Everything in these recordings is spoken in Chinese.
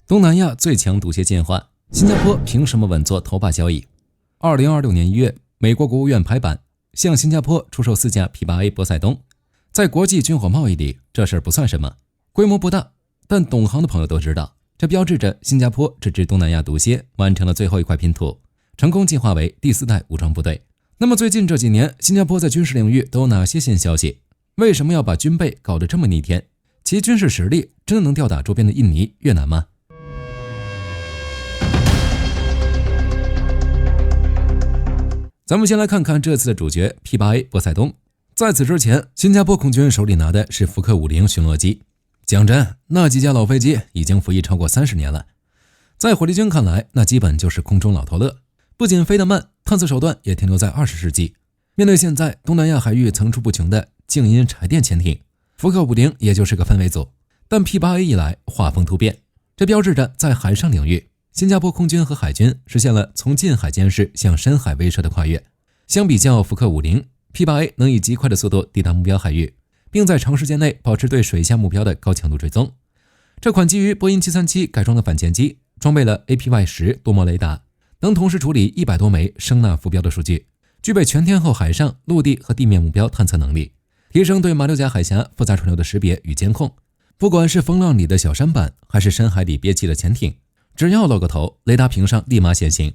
东南亚最强毒蝎进化，新加坡凭什么稳坐头把交椅？2026年1月，美国国务院拍板，向新加坡出售4架 P8A 波塞冬。在国际军火贸易里，这事儿不算什么，规模不大，但懂行的朋友都知道，这标志着新加坡这支东南亚毒蝎完成了最后一块拼图，成功进化为第4代武装部队。那么最近这几年，新加坡在军事领域都有哪些新消息？为什么要把军备搞得这么逆天？其军事实力真的能吊打周边的印尼、越南吗？咱们先来看看这次的主角 P8A 波塞冬。在此之前，新加坡空军手里拿的是福克50巡逻机。讲真，那几架老飞机已经服役超过30年了，在火力军看来，那基本就是空中老头乐，不仅飞得慢，探测手段也停留在20世纪。面对现在东南亚海域层出不穷的静音柴电潜艇，福克50也就是个氛围组。但 P8A 一来，画风突变，这标志着在海上领域，新加坡空军和海军实现了从近海监视向深海威慑的跨越。相比较福克50， P8A 能以极快的速度抵达目标海域，并在长时间内保持对水下目标的高强度追踪。这款基于波音737改装的反潜机，装备了 APY-10 多模雷达，能同时处理100多枚声纳浮标的数据，具备全天候海上、陆地和地面目标探测能力，提升对马六甲海峡复杂船流的识别与监控。不管是风浪里的小舢板，还是深海里憋气的潜艇，只要露个头，雷达屏上立马显形。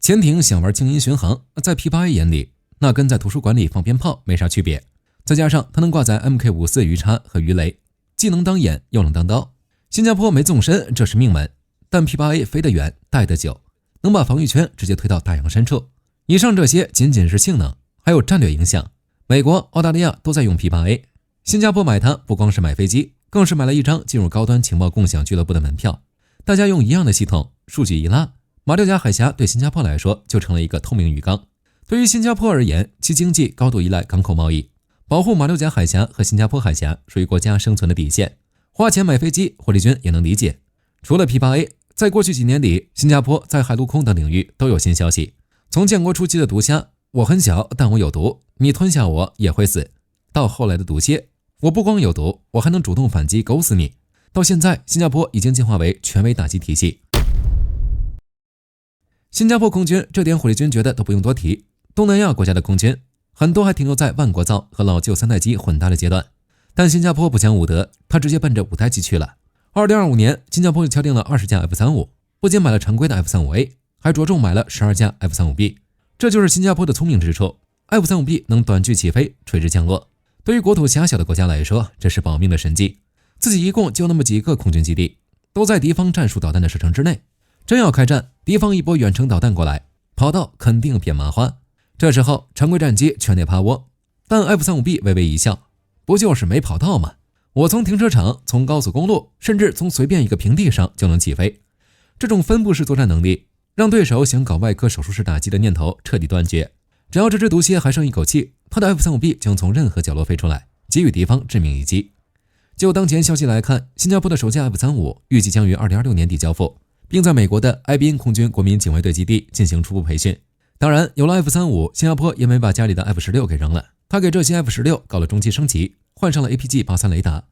潜艇想玩静音巡航，在 P8A 眼里，那跟在图书馆里放鞭炮没啥区别。再加上它能挂载 MK54 鱼叉和鱼雷，既能当眼又能当刀。新加坡没纵深，这是命门，但 P8A 飞得远，带得久，能把防御圈直接推到大洋深处。以上这些仅仅是性能，还有战略影响。美国、澳大利亚都在用 P8A， 新加坡买它不光是买飞机，更是买了一张进入高端情报共享俱乐部的门票。大家用一样的系统，数据一拉，马六甲海峡对新加坡来说就成了一个透明鱼缸。对于新加坡而言，其经济高度依赖港口贸易，保护马六甲海峡和新加坡海峡属于国家生存的底线。花钱买飞机，火力军也能理解。除了 P8A， 在过去几年里，新加坡在海陆空等领域都有新消息。从建国初期的毒虾，我很小但我有毒，你吞下我也会死，到后来的毒蝎，我不光有毒，我还能主动反击狗死你。到现在，新加坡已经进化为权威打击体系。新加坡空军这点火力军觉得都不用多提，东南亚国家的空军很多还停留在万国造和老旧3代机混搭的阶段，但新加坡不讲武德，他直接奔着5代机去了。2025年，新加坡就敲定了20架 F35， 不仅买了常规的 F35A， 还着重买了12架 F35B。 这就是新加坡的聪明之处， F35B 能短距起飞，垂直降落，对于国土狭小的国家来说，这是保命的神技。自己一共就那么几个空军基地，都在敌方战术导弹的射程之内，真要开战，敌方一波远程导弹过来，跑道肯定变麻花。这时候常规战机全得趴窝，但 F35B 微微一笑，不就是没跑道吗？我从停车场、从高速公路，甚至从随便一个平地上就能起飞。这种分布式作战能力，让对手想搞外科手术式打击的念头彻底断绝。只要这只毒蝎还剩一口气，他的 F35B 就能从任何角落飞出来，给予敌方致命一击。就当前消息来看，新加坡的首架 F35 预计将于2026年底交付，并在美国的埃宾空军国民警卫队基地进行初步培训。当然，有了 F35， 新加坡也没把家里的 F16 给扔了，他给这些 F16 搞了中期升级，换上了 APG-83 雷达，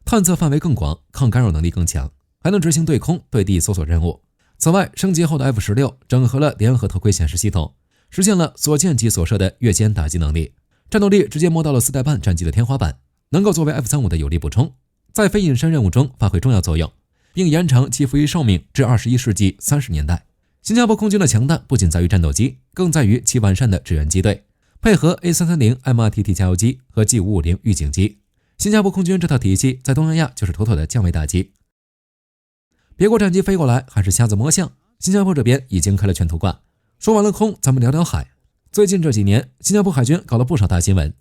探测范围更广，抗干扰能力更强，还能执行对空、对地搜索任务。此外，升级后的 F16 整合了联合头盔显示系统，实现了所见即所射的越肩打击能力，战斗力直接摸到了4代半战机的天花板，能够作为 F35 的有力补充，在非隐身任务中发挥重要作用，并延长其服役寿命至21世纪30年代。新加坡空军的强大不仅在于战斗机，更在于其完善的支援机队，配合 A330 MRTT 加油机和 G550 预警机。新加坡空军这套体系在东南亚就是妥妥的降维打击。别国战机飞过来还是瞎子摸象，新加坡这边已经开了全图挂。说完了空，咱们聊聊海。最近这几年，新加坡海军搞了不少大新闻。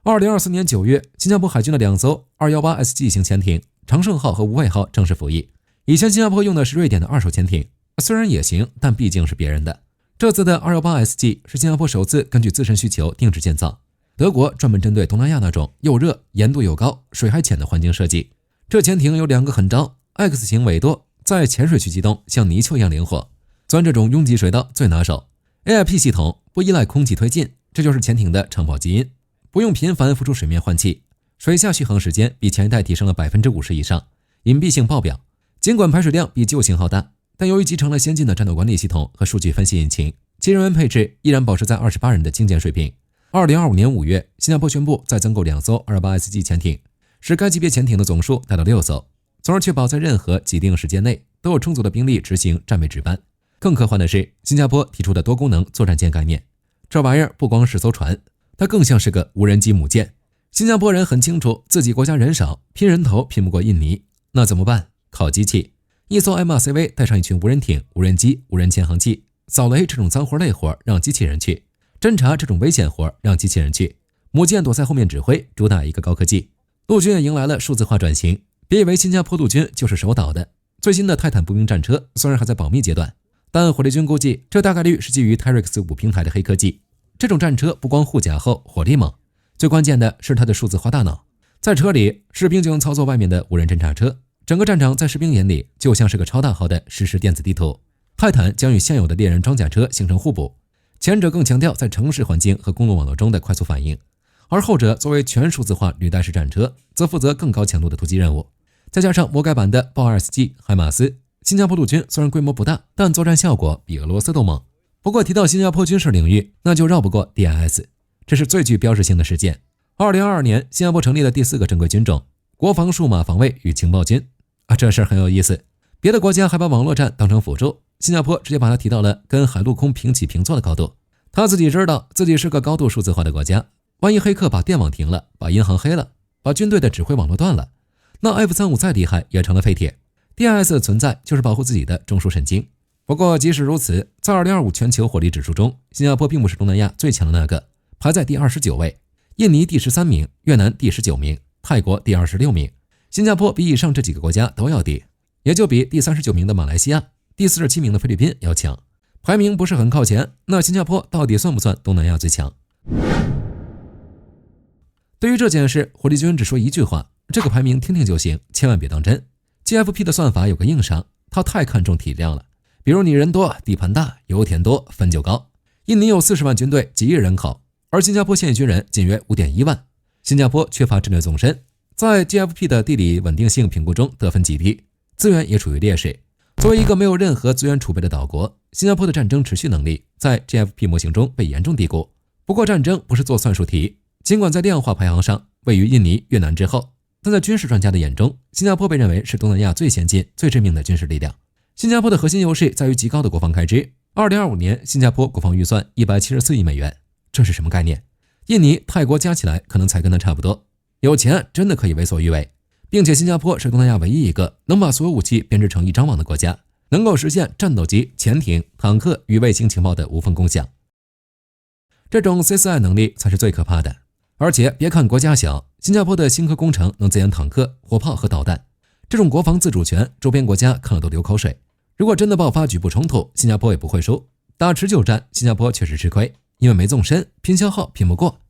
2024年9月，新加坡海军的2艘 218SG 型潜艇长胜号和无畏号正式服役。以前新加坡用的是瑞典的2手潜艇，虽然也行，但毕竟是别人的。这次的 218SG 是新加坡首次根据自身需求定制建造，德国专门针对东南亚那种又热、盐度又高、水还浅的环境设计。这潜艇有2个狠招， X 型尾舵在浅水区机动，像泥鳅一样灵活，钻这种拥挤水道最拿手。 AIP 系统不依赖空气推进，这就是潜艇的长跑基因，不用频繁浮出水面换气，水下续航时间比前一代提升了50%以上，隐蔽性爆表。尽管排水量比旧型号大，但由于集成了先进的战斗管理系统和数据分析引擎，其人员配置依然保持在28人的精简水平。2025年5月，新加坡宣布再增购2艘 228SG 潜艇，使该级别潜艇的总数达到6艘，从而确保在任何既定时间内都有充足的兵力执行战备值班。更科幻的是，新加坡提出的多功能作战舰概念，这玩意儿不光是艘船，它更像是个无人机母舰。新加坡人很清楚自己国家人少，拼人头拼不过印尼，那怎么办？靠机器。一艘 MRCV 带上一群无人艇、无人机、无人潜航器，扫雷这种脏活累活让机器人去，侦察这种危险活让机器人去，母舰躲在后面指挥，主打一个高科技。陆军也迎来了数字化转型，别以为新加坡陆军就是手倒的。最新的泰坦步兵战车虽然还在保密阶段，但火力军估计这大概率是基于 Tyrex5平台的黑科技。这种战车不光护甲厚、火力猛，最关键的是它的数字化大脑。在车里，士兵就能操作外面的无人侦察车，整个战场在士兵眼里就像是个超大号的实时电子地图。泰坦将与现有的猎人装甲车形成互补，前者更强调在城市环境和公路网络中的快速反应，而后者作为全数字化履带式战车，则负责更高强度的突击任务。再加上魔改版的豹 2SG 海马斯，新加坡陆军虽然规模不大，但作战效果比俄罗斯都猛。不过提到新加坡军事领域，那就绕不过 DIS， 这是最具标志性的事件。2022年，新加坡成立了第4个正规军种——国防数码防卫与情报军。这事儿很有意思，别的国家还把网络战当成辅助，新加坡直接把它提到了跟海陆空平起平坐的高度。他自己知道自己是个高度数字化的国家，万一黑客把电网停了，把银行黑了，把军队的指挥网络断了，那 F-35 再厉害也成了废铁。 DIS 的存在就是保护自己的中枢神经。不过即使如此，在2025全球火力指数中，新加坡并不是东南亚最强的那个，排在第29位，印尼第13名，越南第19名，泰国第26名。新加坡比以上这几个国家都要低，也就比第39名的马来西亚、第47名的菲律宾要强。排名不是很靠前，那新加坡到底算不算东南亚最强？对于这件事，火力军只说一句话：这个排名听听就行，千万别当真。 GFP 的算法有个硬伤，它太看重体量了，比如你人多、地盘大、油田多，分就高。印尼有40万军队，几亿人口，而新加坡现役军人仅约 5.1万。新加坡缺乏战略纵深，在 GFP 的地理稳定性评估中得分极低，资源也处于劣势。作为一个没有任何资源储备的岛国，新加坡的战争持续能力在 GFP 模型中被严重低估。不过战争不是做算术题，尽管在量化排行上位于印尼、越南之后，但在军事专家的眼中，新加坡被认为是东南亚最先进、最致命的军事力量。新加坡的核心优势在于极高的国防开支。2025年，新加坡国防预算174亿美元，这是什么概念？印尼、泰国加起来可能才跟它差不多。有钱真的可以为所欲为，并且新加坡是东南亚唯一一个能把所有武器编织成一张网的国家，能够实现战斗机、潜艇、坦克与卫星情报的无缝共享。这种 C4I 能力才是最可怕的。而且别看国家小，新加坡的新科工程能滋养坦克、火炮和导弹，这种国防自主权，周边国家看了都流口水。如果真的爆发局部冲突，新加坡也不会输。打持久战，新加坡确实吃亏，因为没纵深，拼消耗拼不过。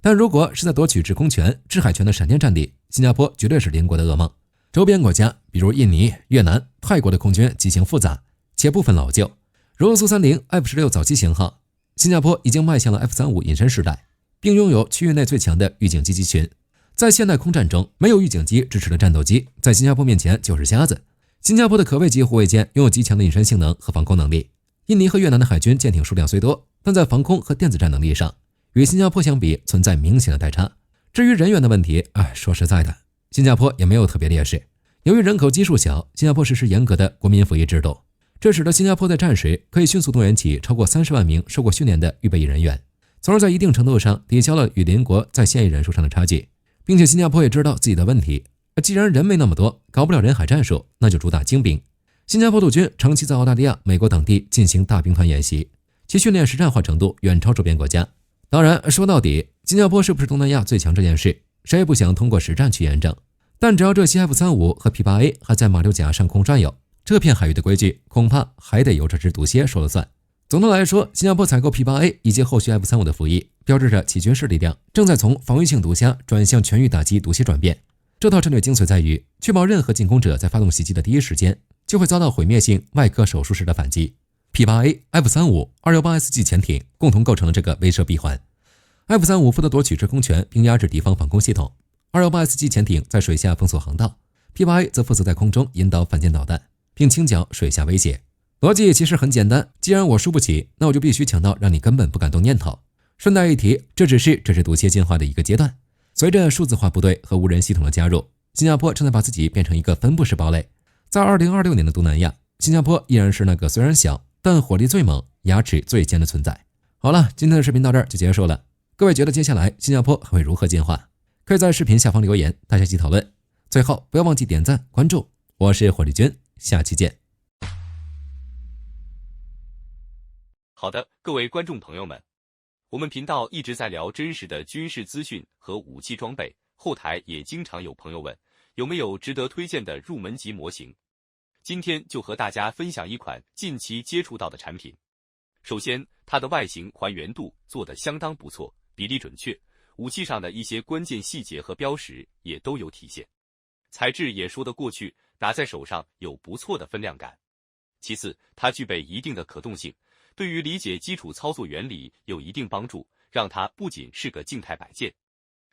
但如果是在夺取制空权、制海权的闪电战里，新加坡绝对是邻国的噩梦。周边国家，比如印尼、越南、泰国的空军机型复杂，且部分老旧，如苏30、F-16早期型号。新加坡已经迈向了 F-35隐身时代，并拥有区域内最强的预警机集群。在现代空战中，没有预警机支持的战斗机，在新加坡面前就是瞎子。新加坡的可畏级护卫舰拥有极强的隐身性能和防空能力。印尼和越南的海军舰艇数量虽多，但在防空和电子战能力上，与新加坡相比存在明显的代差。至于人员的问题，说实在的，新加坡也没有特别劣势。由于人口基数小，新加坡实施严格的国民服役制度，这使得新加坡在战时可以迅速动员起超过30万名受过训练的预备役人员，从而在一定程度上抵消了与邻国在现役人数上的差距。并且新加坡也知道自己的问题，既然人没那么多，搞不了人海战术，那就主打精兵。新加坡陆军长期在澳大利亚、美国等地进行大兵团演习，其训练实战化程度远超周边国家。当然，说到底，新加坡是不是东南亚最强这件事，谁也不想通过实战去验证。但只要这些 F-35和 P-8A 还在马六甲上空转悠，这片海域的规矩恐怕还得由这只毒蝎说了算。总的来说，新加坡采购 P-8A 以及后续 F-35的服役，标志着其军事力量正在从防御性毒虾转向全域打击毒蝎转变。这套战略精髓在于确保任何进攻者在发动袭击的第一时间就会遭到毁灭性外科手术式的反击。P-8A、F-35、218SG 潜艇共同构成了这个威慑闭环。F-35负责夺取制空权并压制敌方防空系统，218SG 潜艇在水下封锁航道，P8A 则负责在空中引导反舰导弹，并清剿水下威胁。逻辑其实很简单，既然我输不起，那我就必须强到让你根本不敢动念头。顺带一提，这只是毒蝎进化的一个阶段。随着数字化部队和无人系统的加入，新加坡正在把自己变成一个分布式堡垒。在2026年的东南亚，新加坡依然是那个虽然小，但火力最猛、牙齿最尖的存在。好了，今天的视频到这儿就结束了。各位觉得接下来新加坡还会如何进化？可以在视频下方留言，大家一起讨论。最后不要忘记点赞、关注，我是火力军，下期见。好的，各位观众朋友们，我们频道一直在聊真实的军事资讯和武器装备，后台也经常有朋友问，有没有值得推荐的入门级模型？今天就和大家分享一款近期接触到的产品。首先，它的外形还原度做得相当不错，比例准确，武器上的一些关键细节和标识也都有体现，材质也说得过去，拿在手上有不错的分量感。其次，它具备一定的可动性，对于理解基础操作原理有一定帮助，让它不仅是个静态摆件。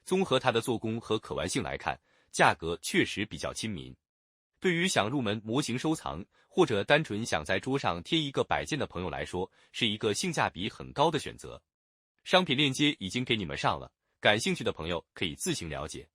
综合它的做工和可玩性来看，价格确实比较亲民。对于想入门模型收藏，或者单纯想在桌上贴一个摆件的朋友来说，是一个性价比很高的选择。商品链接已经给你们上了，感兴趣的朋友可以自行了解。